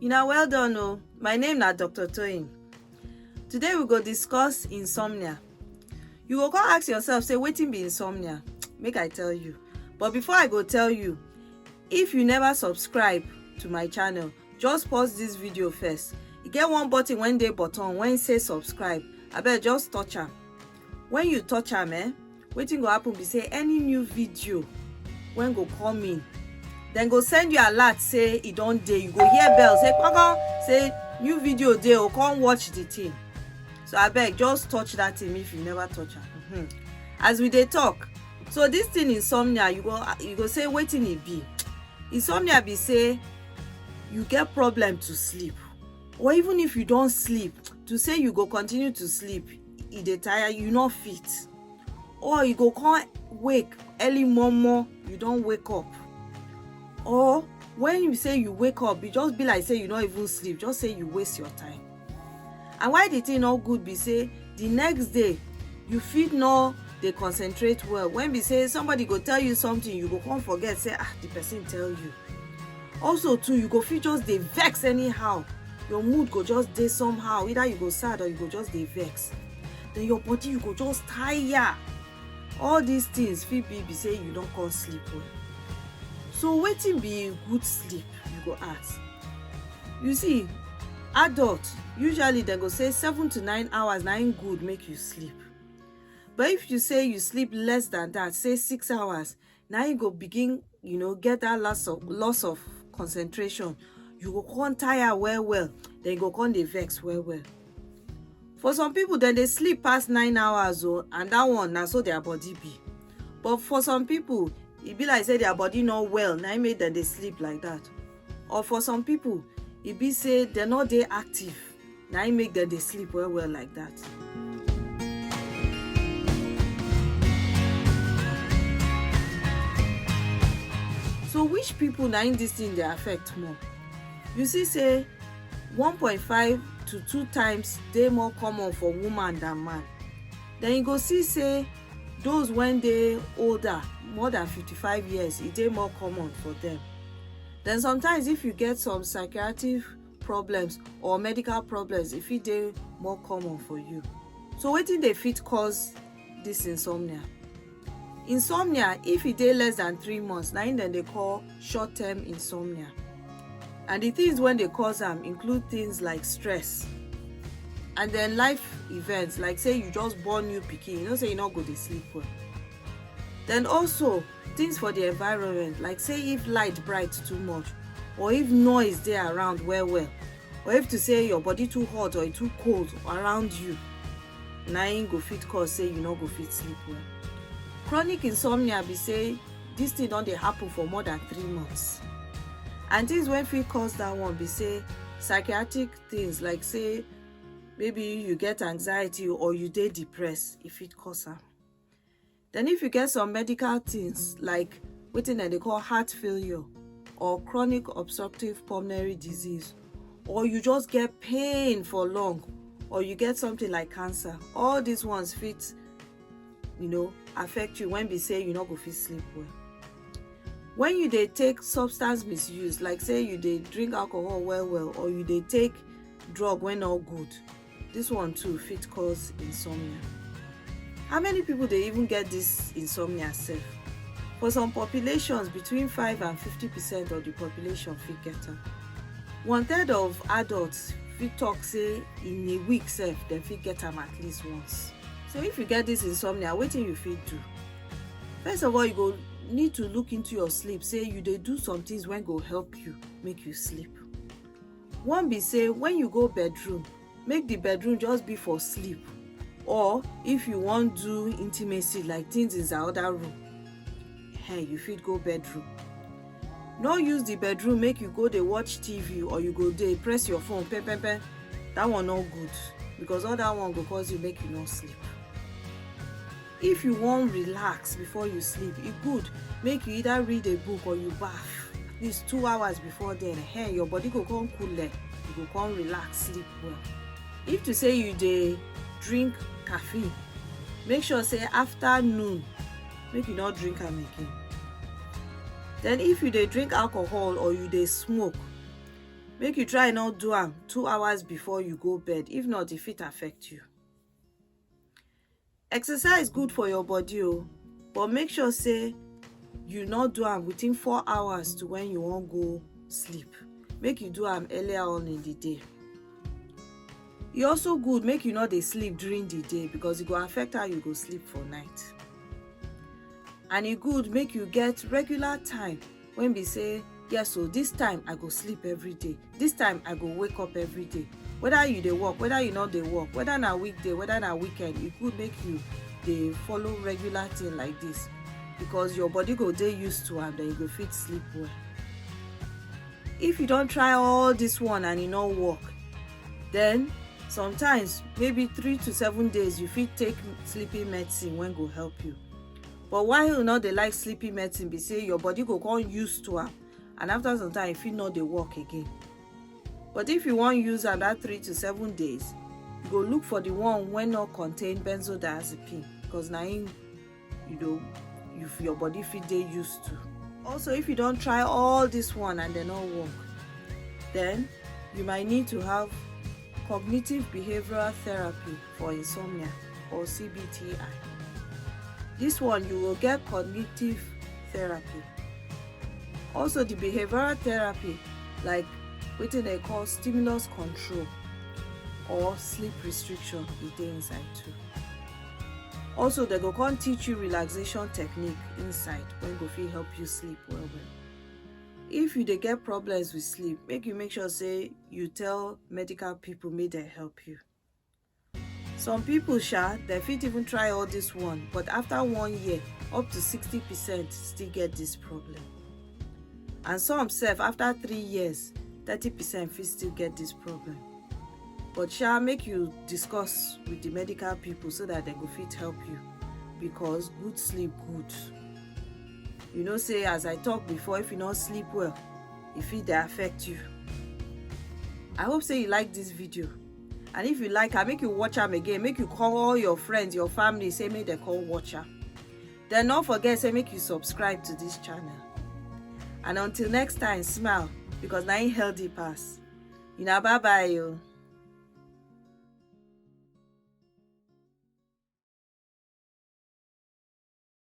Well done. Oh, my name is Dr. Toyin. Today we go discuss insomnia. You go come ask yourself, say wetin be insomnia? Make I tell you. But before I go tell you, if you never subscribe to my channel, just pause this video first. You get one button when dey button when say subscribe. Abeg just touch am. When you touch am, wetin go happen be say any new video when go come in, then go send you alert say e don dey. You go hear bell say kpakpa, say new video dey, or come watch the thing. So abeg just touch that thing if you never touch am. As we dey talk, so this thing insomnia, you go say wetin e be. Insomnia be say you get problem to sleep, or even if you don sleep, to say you go continue to sleep, e dey tire you, no fit. Or you go come wake early momo, you don wake up. Or when you say you wake up, e just be like say you no even sleep, just say you waste your time. And why the thing no good be say the next day you fit no dey concentrate well. When be say somebody go tell you something, you go come forget, say the person tell you. Also too, you go fit just dey vex anyhow. Your mood go just dey somehow, either you go sad or you go just dey vex. Then your body, you go just tire. All these things fit be say you don come sleep well. So wetin be good sleep, you go ask. You see, adult usually dem go say 7 to 9 hours na im good make you sleep. But if you say you sleep less than that, say 6 hours, now you go begin get that loss of concentration. You go come tire well, then you go come dey vex well. For some people, then they sleep past 9 hours, and that one na so their body be. But for some people, e be like say their body not well, na im make them dey sleep like that. Or for some people, e be say dem no dey active, na im make them dey sleep well like that. So which people na in this thing dey affect more? You see say 1.5 to 2 times dey more common for woman than man. Then you go see say those when dey older, more than 55 years, e dey more common for them. Then sometimes if you get some psychiatric problems or medical problems, e fit dey more common for you. So wetin dey fit cause this insomnia? Insomnia, if e dey less than 3 months, na im dem dey call short-term insomnia. And the things when they cause am include things like stress, and then life events, like say you just born new pikin, you know say you no go dey sleep well. Then also things for the environment, like say if light bright too much, or if noise dey around well, or if to say your body too hot or e too cold around you, na im go fit cause say you no go fit sleep well. Chronic insomnia be say this thing don dey happen for more than 3 months. And things wey fit cause that one be say psychiatric things, like say maybe you get anxiety or you dey depressed, e fit cause am. Then if you get some medical things like wetin dem dey call heart failure or chronic obstructive pulmonary disease, or you just get pain for lung, or you get something like cancer, all these ones fit affect you when be say you no go fit sleep well. When you dey take substance misuse, like say you dey drink alcohol well, or you dey take drug wey no good, this one too fit cause insomnia. How many people dey even get this insomnia sef? For some populations, between 5 and 50% of the population fit get am. 1/3 of adults fit talk say in a week sef dem fit get am at least once. So if you get this insomnia, wetin you fit do? First of all, you go need to look into your sleep, say you dey do some things wey go help you make you sleep. One be say when you go bedroom, make the bedroom just be for sleep. Or if you wan do intimacy, like things in the other room, you fit go bedroom. No use the bedroom make you go dey watch TV, or you go dey press your phone pen. That one no good, because all that one go cause you make you no sleep. If you wan relax before you sleep, e good make you either read a book or you bath at least 2 hours before then. Your body go come cool, you go come relax, sleep well. If to say you dey drink caffeine, make sure say after noon make you not drink am again. Then if you dey drink alcohol or you dey smoke, make you try not do am 2 hours before you go bed. If not, e fit affect you. Exercise good for your body but make sure say you not do am within 4 hours to when you wan go sleep. Make you do am earlier on in the day. E also good make you no dey sleep during the day because e go affect how you go sleep for night. And e good make you get regular time when be say yes, so this time I go sleep every day, this time I go wake up every day. Whether you dey work, whether you no dey work, whether na weekday, whether na weekend, e good make you dey follow regular thing like this because your body go dey used to am, then you go fit sleep well. If you don try all this one and e no work, then sometimes maybe 3 to 7 days you fit take sleeping medicine wey go help you. But why you no dey like sleeping medicine be say your body go come used to am, and after some time e fit no dey work again. But if you wan use am that 3 to 7 days, you go look for the one wey no contain benzodiazepine because na im your body fit dey used to. Also, if you don try all this one and dem no work, then you might need to have cognitive behavioral therapy for insomnia or CBTI. This one you will get cognitive therapy. Also, the behavioral therapy like wetin they call stimulus control or sleep restriction e dey inside too. Also, they go come teach you relaxation technique inside wey go fit help you sleep well well. If you dey get problems with sleep, make sure say you tell medical people make dem help you. Some people they fit even try all this one, but after 1 year up to 60% still get this problem. And some sef after 3 years 30% fit still get this problem. But make you discuss with the medical people so that they go fit help you because good sleep good. You know say as I talk before, if you not sleep well, e fit dey affect you. I hope say you like this video, and if you like am, make you watch am again, make you call all your friends, your family, say make dem come watch am. Then don't forget say make you subscribe to this channel. And until next time, smile because na im healthy pass. Bye bye.